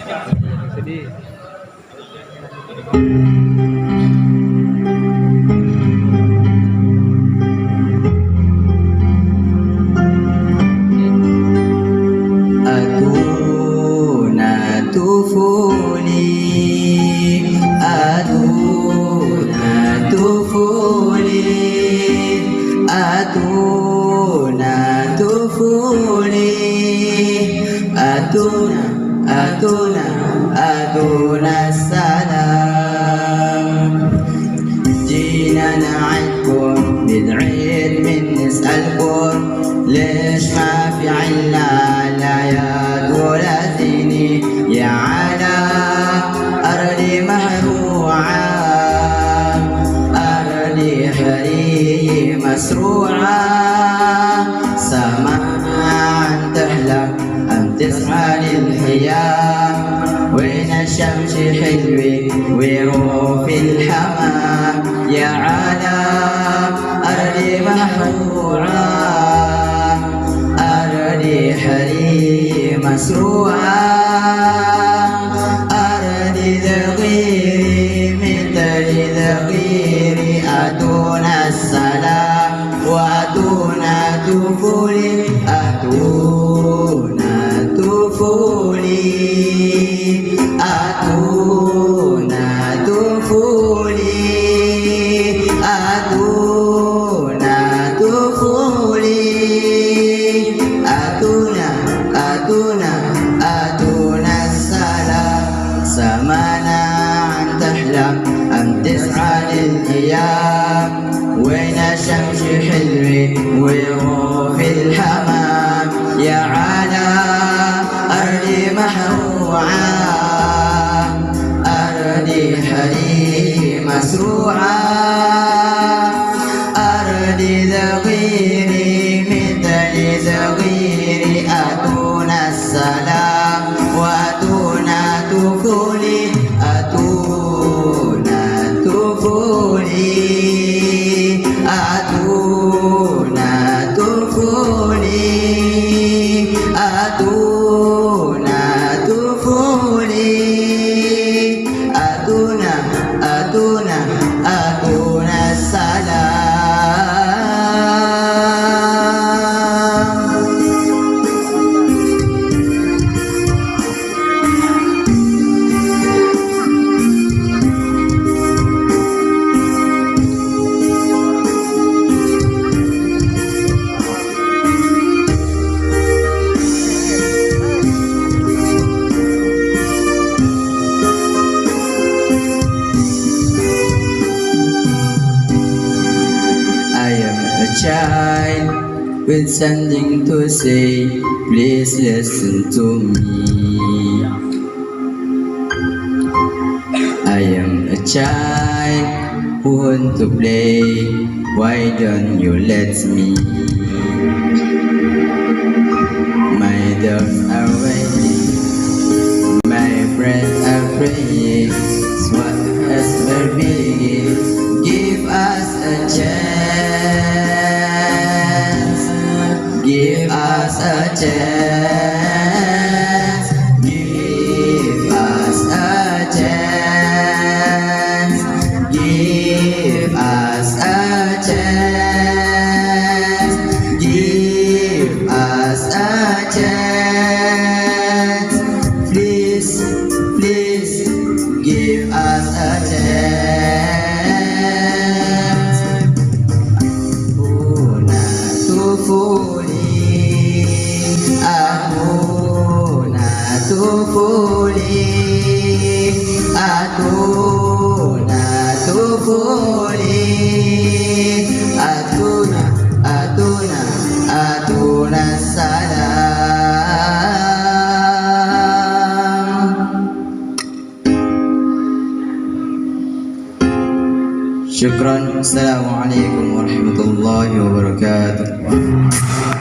Sedih. Aduna tufuli, aduna tufuli, aduna tufuli, aduna salam. جينا نعدكم بالعيد من نسألكم ليش ما في عنا الأعياد ولا زيني يا على أرضي محروعة، أرضي حري مسروعة، سماعا تحلم أن تسعى للحياة، وين الشمس حلوة ويروح في الحمام، يا عالم أرضي محروعة، أرضي حري مسروعة، أرضي ذغيري مثل ذغيري، أتونا السلام وأتونا طفولي، أتونا طفولي، أتونا طفولي، أتونا طفولي، أتونا السلام. سمعنا أن تحلم أن تسعى للأيام، وين الشمس حلوة ويروح في الحمام، يا عالم أرضي محروعة، أرضي حري مسروعة، أرضي ذغيري مثل ذغيري، أتونا السلام وأتونا طفولي، أتونا طفولي، أتونا طفولي، أتونا طفولي، أتونا السلام. Child with something to say, please listen to me. I am a child who want to play, why don't you let me? My dogs are waiting, my friends are praying, what has been being, give us a chance, give us a chance, give us a chance, give us a chance, give us a chance, please, please give us a chance. Una tufuli, atuna tufuli, atuna tufuli, atuna salam. Syukran. Assalamualaikum warahmatullahi wabarakatuh.